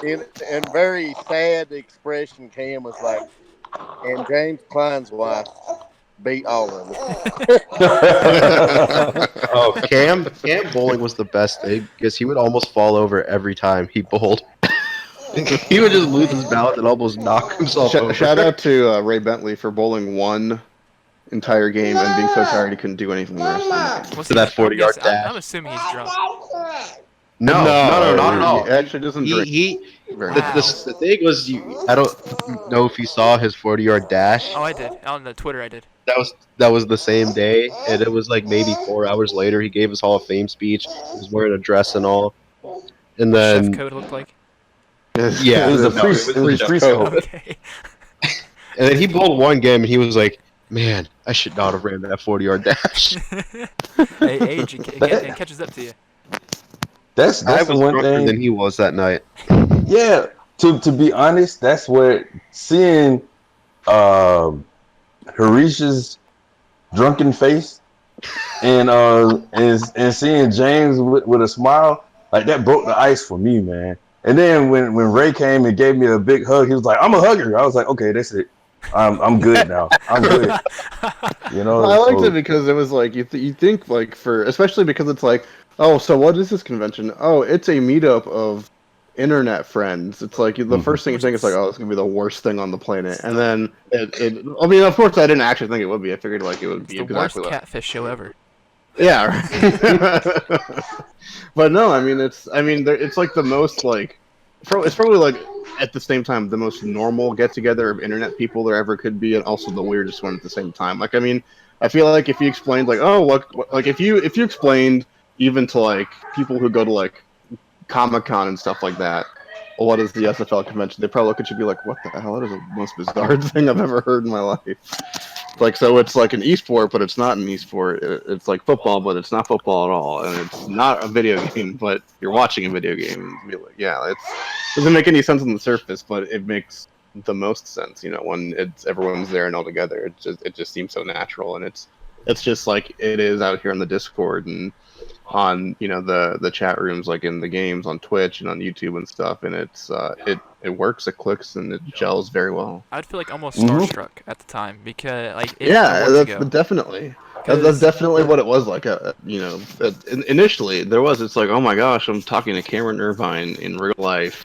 in very sad expression, Cam was like, "And James Klein's wife beat all of us." Oh, Cam bowling was the best thing, because he would almost fall over every time he bowled. He would just lose his balance and almost knock himself over. Shout out to Ray Bentley for bowling 1 entire game and being so tired he couldn't do anything the rest of the night. To that 40-yard dash. I'm assuming he's drunk. No, not at all. He actually doesn't drink. The thing was, I don't know if you saw his 40-yard dash. Oh, I did. On the Twitter, I did. That was the same day, and it was maybe 4 hours later. He gave his Hall of Fame speech. He was wearing a dress and all. And then Chef code looked like. Yeah, it was a preschool. Okay. And then he bowled 1 game, and he was like, "Man, I should not have ran that 40-yard dash." Hey, age, it catches up to you. That's I the was one drunker thing. than he was that night. Yeah, to be honest, that's where seeing Harish's drunken face and seeing James with a smile, that broke the ice for me, man. And then when Ray came and gave me a big hug, he was like, "I'm a hugger." I was like, "Okay, that's it. I'm good now. I'm good." I liked it because it was you think especially because it's oh, so what is this convention? Oh, it's a meetup of internet friends. It's the first thing you think is oh, it's gonna be the worst thing on the planet, and then I mean, of course, I didn't actually think it would be. I figured it would be the exactly worst catfish show ever. Yeah, right. But no, I mean it's the most it's probably at the same time the most normal get together of internet people there ever could be, and also the weirdest one at the same time. I mean, I feel like if you explained oh, what if you explained even to people who go to Comic-Con and stuff like that, what is the SFL convention, they probably look at you and be like, "What the hell? That is the most bizarre thing I've ever heard in my life." So it's an esport, but it's not an esport. It's football, but it's not football at all, and it's not a video game, but you're watching a video game. And be it doesn't make any sense on the surface, but it makes the most sense. When everyone's there and all together, it just seems so natural, and it's just like it is out here on the Discord and on the chat rooms, like in the games on Twitch and on YouTube and stuff, and it works, it clicks, and it gels very well. I'd feel like almost starstruck at the time because definitely. That's definitely what it was like. Initially there was. It's like, oh my gosh, I'm talking to Cameron Irvine in real life.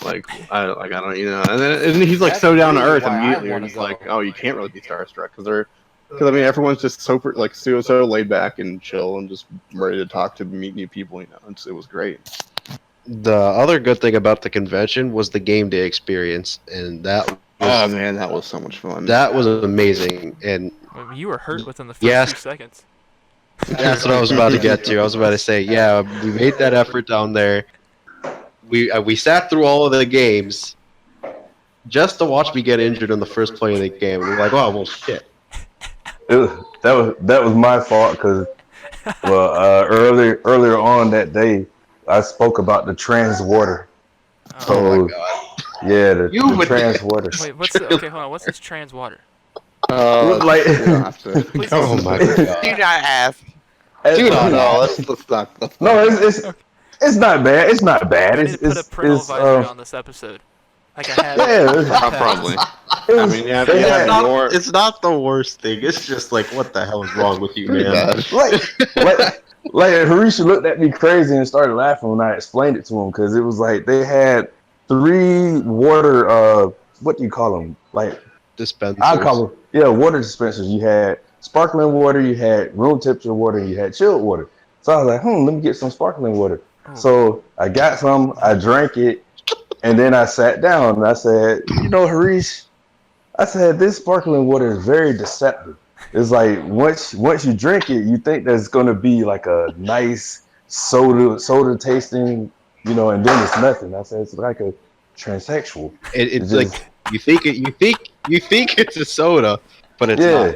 Like I don't, and then he's like so down to earth immediately. And he's like, oh, you can't really be starstruck because I mean everyone's just so laid back and chill and just ready to talk to meet new people. It was great. The other good thing about the convention was the game day experience, and that was so much fun. That was amazing, and you were hurt within the first 2 seconds. That's what I was about to get to. I was about to say, yeah, we made that effort down there. We sat through all of the games just to watch me get injured in the first play of the game. We were like, oh, well, shit. That was my fault because, earlier on that day, I spoke about the trans water. Oh my god. Yeah, the trans water. Wait, hold on. What's this trans water? Oh my god. Do not ask. No, let's not. No, it's not bad. It's not bad. I need to put a parental advisory on this episode. Like I have. Yeah, probably. It's not the worst thing. It's just like, what the hell is wrong with you, man? Like Harisha looked at me crazy and started laughing when I explained it to him because it was like they had 3 water. What do you call them? Like dispensers. I call them water dispensers. You had sparkling water, you had room temperature water, and you had chilled water. So I was like, let me get some sparkling water. So I got some, I drank it, and then I sat down and I said, Harish, I said, this sparkling water is very deceptive. It's like once you drink it, you think there's gonna be like a nice soda tasting, and then it's nothing. I said it's like a transsexual. It's like you think it's a soda, but it's not.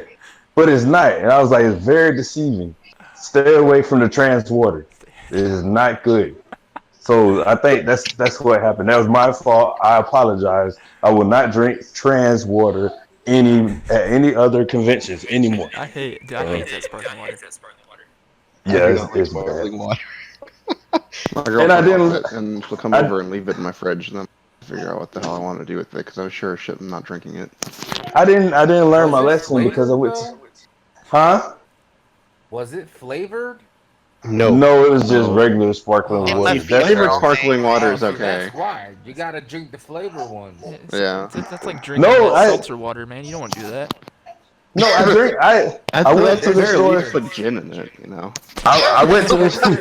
But it's not. And I was like, it's very deceiving. Stay away from the trans water. It is not good. So I think that's what happened. That was my fault. I apologize. I will not drink trans water at any other conventions anymore. I hate that sparkling water. Yeah, it's sparkling water. My girlfriend and she'll come over and leave it in my fridge, and then figure out what the hell I want to do with it because I was sure shit I'm not drinking it. I didn't learn my lesson because I went. Huh? Was it flavored? No, it was just regular sparkling water. Flavored sparkling water is okay. That's why you gotta drink the flavored ones. Yeah, that's like drinking seltzer water, man. You don't want to do that. No, I went to the store. Put gin in it, I went to the store.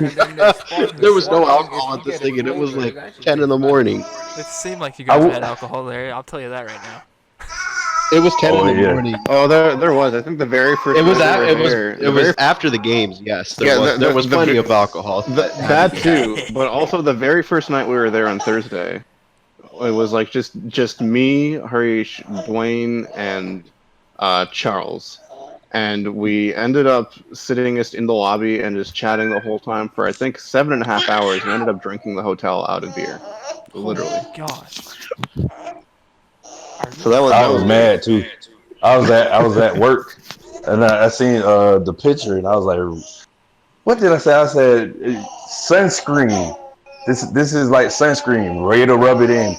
There was no alcohol at this thing, and it was like 10 in the morning. It seemed like you guys had alcohol there. I'll tell you that right now. It was 10 in the morning. Oh, there was. I think the very first. It was after the games. Yes, there was plenty of alcohol. That too, but also the very first night we were there on Thursday, it was like just me, Harish, Dwayne, and Charles, and we ended up sitting just in the lobby and just chatting the whole time for I think 7.5 hours, and ended up drinking the hotel out of beer, literally. Oh my gosh. So I was mad too. I was at work, and I seen the picture, and I was like, "What did I say?" I said, "Sunscreen. This is like sunscreen. Ready to rub it in."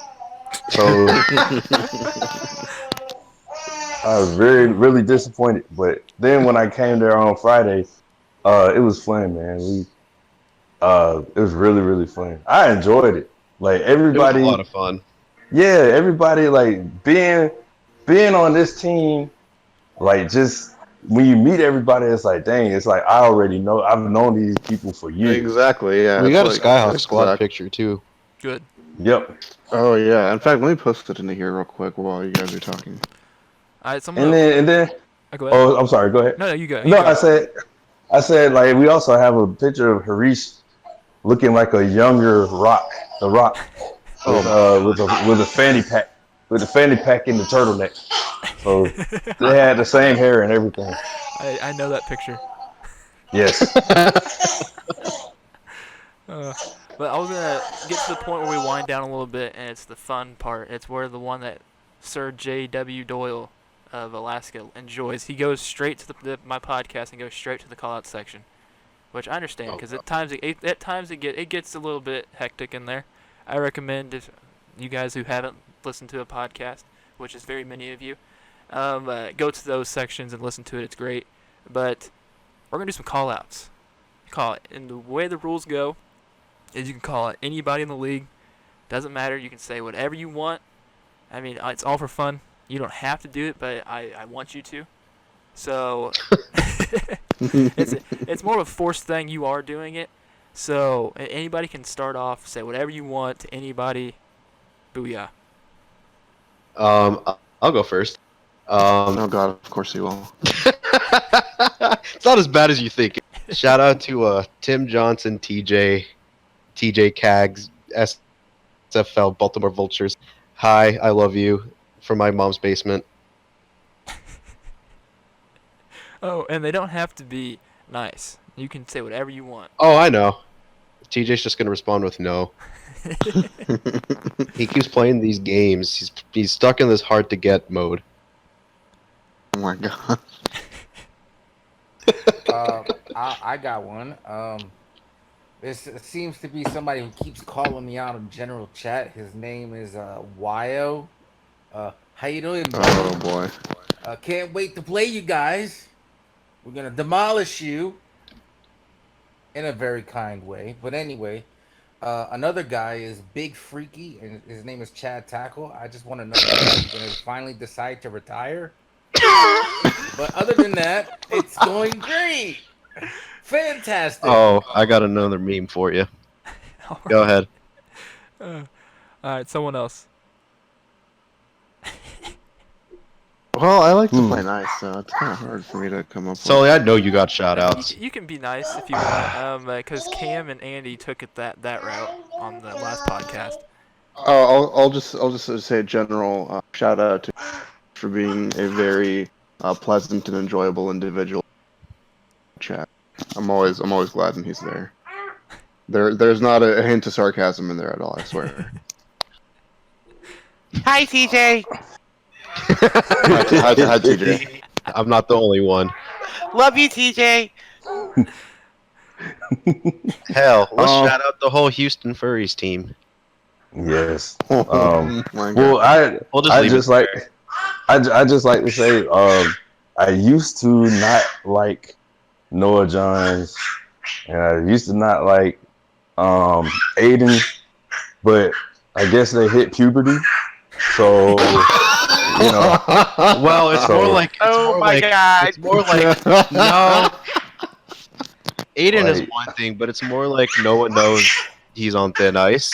So I was really disappointed. But then when I came there on Friday, it was fun, man. It was really fun. I enjoyed it. Like everybody, it was a lot of fun. Yeah, everybody like being on this team, like just when you meet everybody, it's like, dang, it's like I already know. I've known these people for years. Exactly. Yeah. We got a Skyhawks squad picture too. Good. Yep. Oh yeah. In fact, let me post it into here real quick while you guys are talking. All right. And then. Go ahead. Oh, I'm sorry. Go ahead. No, you go. I said like we also have a picture of Harish looking like a younger The Rock. With a fanny pack in the turtleneck. So they had the same hair and everything. I know that picture. Yes. But I was gonna get to the point where we wind down a little bit, and it's the fun part. It's where the one that Sir J.W. Doyle of Alaska enjoys. He goes straight to my podcast and goes straight to the call-out section, which I understand because at times it gets a little bit hectic in there. I recommend if you guys who haven't listened to a podcast, which is very many of you, go to those sections and listen to it. It's great. But we're gonna do some call-outs. Call it, and the way the rules go is you can call out anybody in the league. Doesn't matter. You can say whatever you want. I mean, it's all for fun. You don't have to do it, but I want you to. So it's more of a forced thing. You are doing it. So anybody can start off, say whatever you want to anybody. Booyah. I'll go first. Oh God, of course he will. It's not as bad as you think. Shout out to Tim Johnson, TJ Cags, SFL Baltimore Vultures. Hi, I love you. From my mom's basement. Oh, and they don't have to be nice. You can say whatever you want. Oh, I know. TJ's just gonna respond with no. He keeps playing these games. He's stuck in this hard to get mode. Oh my God. I got one. This seems to be somebody who keeps calling me out in general chat. His name is Yo. How you doing, bro? Oh boy. Can't wait to play you guys. We're gonna demolish you in a very kind way. But anyway, another guy is Big Freaky, and his name is Chad Tackle. I just want to know if you're gonna finally decide to retire. But other than that, it's going great. Fantastic. Oh, I got another meme for you. Go ahead. All right, someone else. Well, I like to play nice, so it's kind of hard for me to come up with. Sully, I know you got shout outs. You can be nice if you want, because Cam and Andy took it that route on the last podcast. Oh, I'll just say a general shout out to for being a very pleasant and enjoyable individual. Chat. I'm always glad when he's there. There's not a hint of sarcasm in there at all. I swear. Hi, TJ. Hi, TJ. I'm not the only one. Love you, TJ. Hell, let's shout out the whole Houston Furries team. Yes. My God. Well, I just like to say, I used to not like Noah Johns, and I used to not like Aiden, but I guess they hit puberty, so you know. Well, it's more like. Oh my God. It's more like no. Aiden is Like- one thing, but it's more like no one knows he's on thin ice.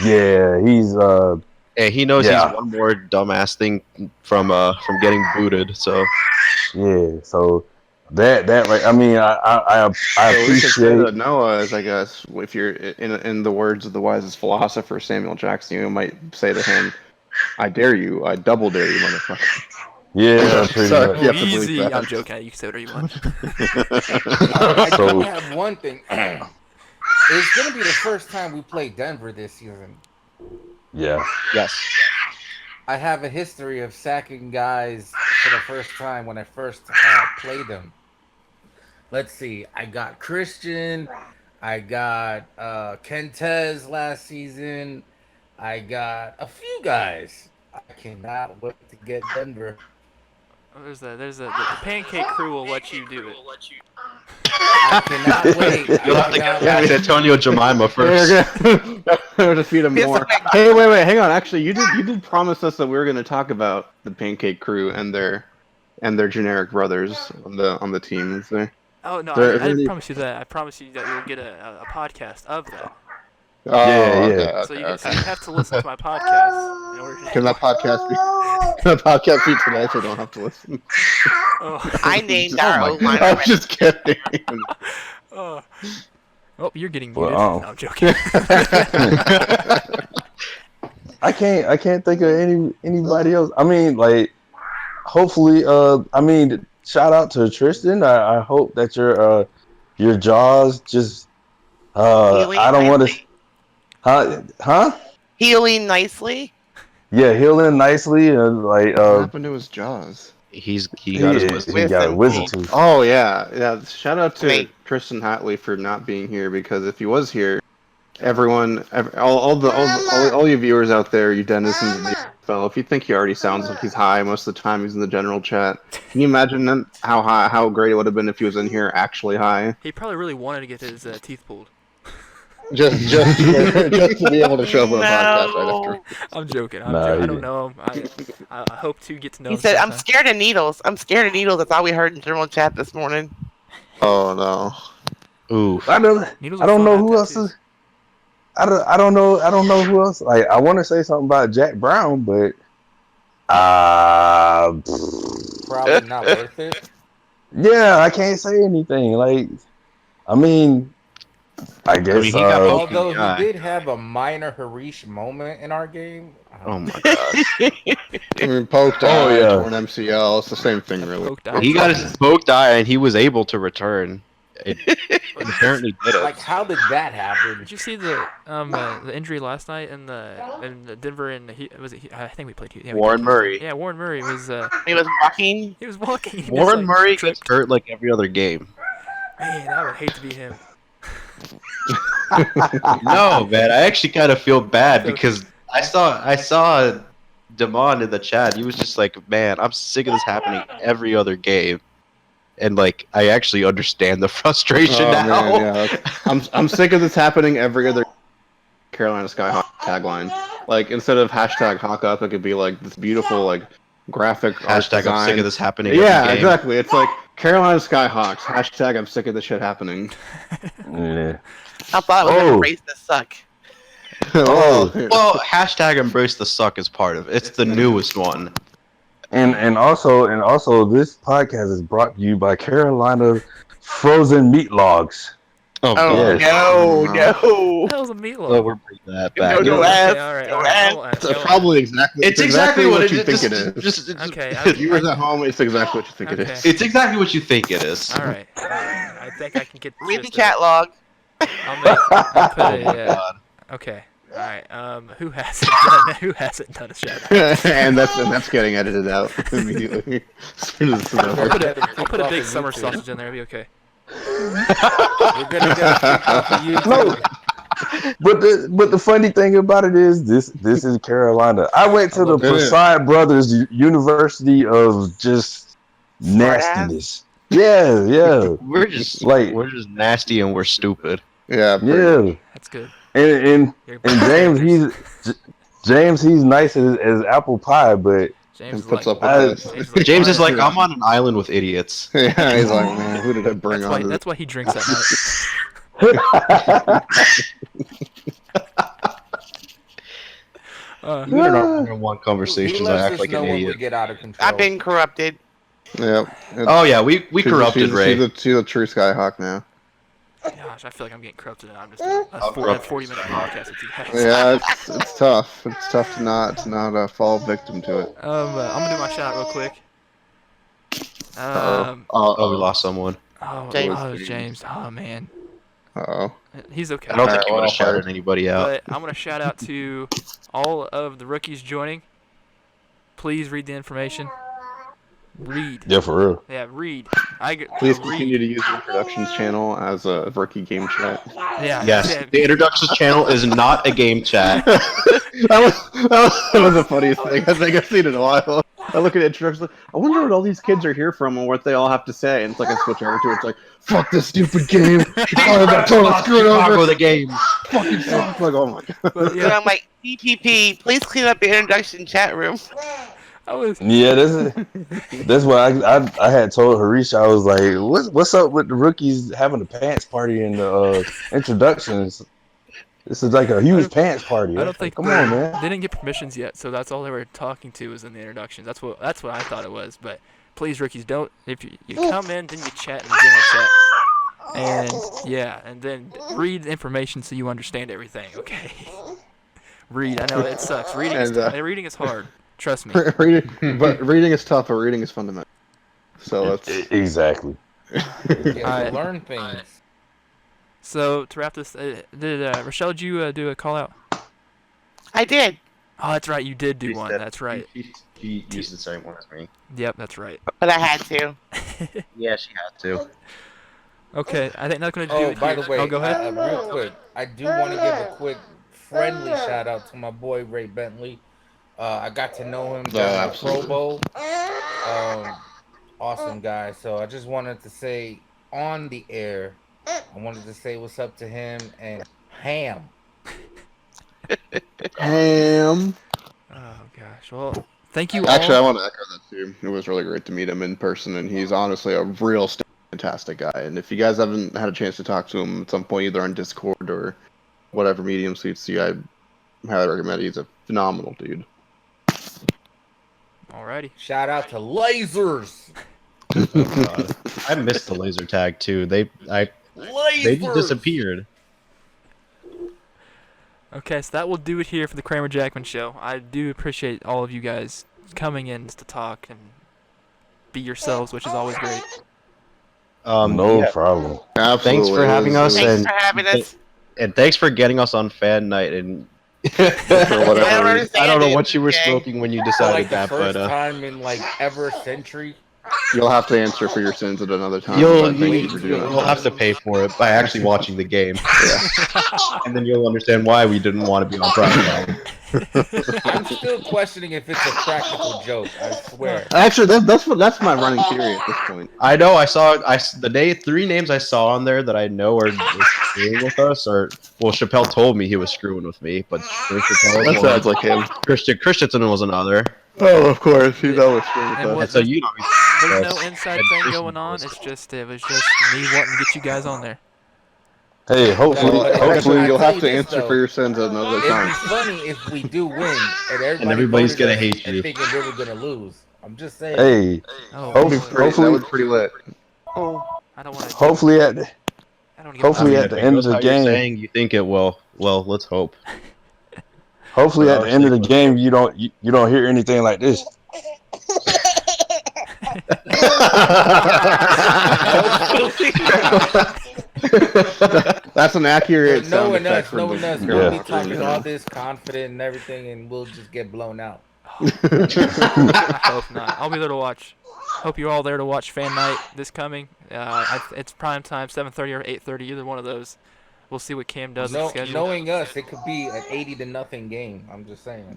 Yeah, he's And he knows Yeah. he's one more dumbass thing from getting booted. So yeah. So that right. I mean, I So we should say appreciate. that Noah is, I guess, if you're in the words of the wisest philosopher Samuel Jackson, you might say to him, "I dare you, I double dare you, motherfucker." Yeah, pretty Sorry. much. You have to believe Easy. that. I'm joking. You can say whatever you want. I do So- have one thing. It's gonna be the first time we play Denver this season. Yeah. yes, I have a history of sacking guys for the first time when I first played them. Let's see. I got Christian. I got Kentez last season. I got a few guys. I cannot wait to get Denver. The pancake crew will let you do it. I cannot wait. you'll have to get Antonio Jemima first. We're gonna feed him more. Hey, wait, hang on. Actually, you did promise us that we were gonna talk about the Pancake Crew and their generic brothers on the team. Is there? Oh no, There- I there- didn't promise you that. I promise you that you'll get a podcast of that. Oh, Yeah. okay, So you okay. have to listen to my podcast in order to. Can that podcast be today so I don't have to listen? Oh. I named Oh our my O-line God, I was already. just kidding. Oh, you're getting Well, muted. oh. No, I'm joking. I can't think of anybody else. I mean, like, hopefully, I mean, shout out to Tristan. I hope that your jaws just Healing I don't want to nicely. huh? Healing nicely. Yeah, healing nicely and like What happened to his jaws? He got his wisdom. he got a wisdom Wisdom tooth. Oh yeah. Shout out to Wait. Tristan Hatley for not being here because if he was here, all you viewers out there, you denizens of the NFL, if you think he already sounds like he's high most of the time he's in the general chat, can you imagine how great it would have been if he was in here actually high? He probably really wanted to get his teeth pulled. Just to be able to show up on a podcast right No. after. I'm joking. Nah, I he don't know him. I hope to get to know He him. said, "I'm sometime. scared of needles. I'm scared of needles." That's all we heard in general chat this morning. Oh no. Ooh. I don't Needles I are don't fun know to have who else tattoos. is I don't know who else. Like I want to say something about Jack Brown, but Probably not worth it. yeah, I can't say anything. Like I mean, I guess he got both. Although Yeah. he did have a minor Harish moment in our game. Oh my god. I mean, poked Oh, eye, yeah. torn MCL, it's the same thing really. Poked eye. He got his poked eye and he was able to return. It apparently did it. Like, how did that happen? Did you see the injury last night in the Denver and I think we played. Yeah, we Warren did play Murray. Yeah, Warren Murray was He was walking. he was walking. He just, Warren like, Murray gets tripped. hurt like every other game. Man, I would hate to be him. No, man, I actually kind of feel bad because I saw Damon in the chat. He was just like, "Man, I'm sick of this happening every other game," and like, I actually understand the frustration now. Man, yeah. I'm sick of this happening every other Carolina Skyhawks tagline. Like instead of hashtag Hawk Up, it could be like this beautiful like graphic art Hashtag I'm sick design. of this happening. Yeah, every game. exactly. It's like Carolina Skyhawks. Hashtag I'm sick of this shit happening. yeah. I thought it was Oh. embrace the suck. Oh. Well, hashtag embrace the suck is part of it. It's the newest one. And also this podcast is brought to you by Carolina Frozen Meat Logs. Oh, Oh Yes. no, What no. the hell's a meatloaf? well, we're bringing that back. No, Okay, ask, all right, no all right, ask. I'll ask, It's I'll ask. probably exactly. It's exactly what you it think is. it is. Okay, The viewers at home, it's exactly what you think it Okay. is. It's exactly what you think it is. All right. I think I can get. Read the gist of chat it. log. I'll put Oh a. my god. Okay. All right. Who hasn't done a shout out? and that's getting edited out immediately. As soon as it's over. I'll put a big summer sausage in there. It'll be okay. We're gonna get a kick off of YouTube. But the funny thing about it is this is Carolina. I went to the It is. Prasad Brothers University of just nastiness. Yeah. We're just Like- we're just nasty and we're stupid. Yeah. pretty much. Yeah. That's good. And You're and James he's nice as apple pie, but James And is puts like, up with I- this. James is like, I'm on an island with idiots. Yeah, he's like, man, who did I bring that's why. on? That's why he drinks at night. Even in our one-on-one He conversations, I lets act us like know an when we idiot. get out of control. I've been corrupted. Yeah. Oh yeah, we corrupted Ray. She's a true Skyhawk now. Gosh, I feel like I'm getting corrupted, and I'm just doing a 40-minute podcast with you guys. Yeah, it's tough. It's tough to not fall victim to it. I'm gonna do my shout real quick. Oh, we lost someone. James. James. Oh man, Uh-oh. he's okay. I don't think Alright, you would well, have shouted anybody out. But I'm gonna shout out to all of the rookies joining. Please read the information. Read. yeah, for real. Yeah, read. Please read. continue to use the introductions channel as a rookie game chat. Yeah. Yes, yeah. the introductions channel is not a game chat. that was the funniest thing I think I've seen in a while. I look at introductions, I wonder what all these kids are here from and what they all have to say. And it's like I switch over to it, it's like, fuck this stupid game. It's all about totally screwed Chicago, over. the game. Fucking sucks. Like, oh my god. But, So yeah, I'm like, CPP, please clean up the introduction chat room. I was. Yeah, that's why I had told Harish, I was like, what's up with the rookies having a pants party in the introductions? This is like a huge pants party. I don't think. Come on, man. They didn't get permissions yet, so that's all they were talking to was in the introductions. That's what I thought it was. But please, rookies, don't. If you come in, then you chat in the general chat. And yeah, and then read the information so you understand everything. Okay. Read. I know it sucks. Reading reading is hard. Trust me. reading is tough, but reading is fundamental. So let's Exactly. Yeah, learn things. So to wrap this, did Rochelle, did you do a call out? I did. Oh, that's right. You did do She one. said- That's right. She used the same one as me. Yep, that's right. But I had to. Yeah, she had to. Okay, I think that's going to do Oh, it by here. the way, Oh, go ahead. real quick, I do want to give a quick friendly shout out to my boy Ray Bentley. I got to know him down at Pro absolutely. Bowl. Awesome guy. So I just wanted to say on the air, I wanted to say what's up to him and Ham. Ham. Oh, gosh. Well, thank you Actually, I all. want to echo that too. It was really great to meet him in person, and he's honestly a real fantastic guy. And if you guys haven't had a chance to talk to him at some point, either on Discord or whatever medium suits you, I highly recommend it. He's a phenomenal dude. Alrighty. Shout out to Lasers. I missed the laser tag too. They just disappeared. Okay, so that will do it here for the Kramer Jackman Show. I do appreciate all of you guys coming in to talk and be yourselves, which is always great. No Yeah. problem. Absolutely. Thanks for having us, Thanks and for having us. and thanks for getting us on fan night. And For whatever I don't reason. understand I don't know it, what you were okay? smoking when you For decided like the that, first but time in like ever century. You'll have to answer for your sins at another time. you'll but thank you for doing you'll that. have to pay for it by actually watching the game, and then you'll understand why we didn't want to be on prime time. I'm still questioning if it's a practical joke. I swear. Actually, that's my running theory at this point. I know. The 3 names I saw on there that I know are screwing with us. Or Chappelle told me he was screwing with me, but That sounds like him. Christensen was another. Oh, of course, he's always screwing with And us. what- And so you know, There's no Yes. inside And thing Jason going on. was- It was just me wanting to get you guys on there. Hey, hopefully, But Actually, hopefully, you'll tell have you to this, answer though. for your sins at another It'd be time. funny if we do win and everybody's voted gonna us hate and you. thinking we were gonna lose. I'm just saying. hey, Oh, That would be boy. pretty, Hopefully- that would be pretty lit. I don't want to. hopefully I at don't get hopefully my- at if the it end goes of the how you're game- saying you think it will. Well, let's hope. hopefully For at our the end of the sake. game you don't hear anything like this. That's an accurate But sound knowing effect us, for knowing the us, Yeah. we'll be talking all this confident and everything, and we'll just get blown out. I hope not. I'll be there to watch. Hope you're all there to watch Fan Night this coming. It's prime time, 7:30 or 8:30, either one of those. We'll see what Cam does with the schedule. Knowing us, it could be an 80-0 game. I'm just saying.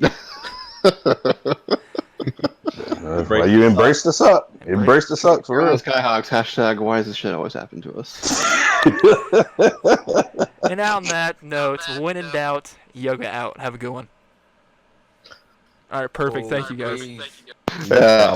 Well, you embrace the suck. Embrace the suck for Carolina real. Skyhawks, hashtag why does this shit always happen to us? And on that note, when in doubt, yoga out. Have a good one. All right, perfect. Thank you guys. Peace. Yeah.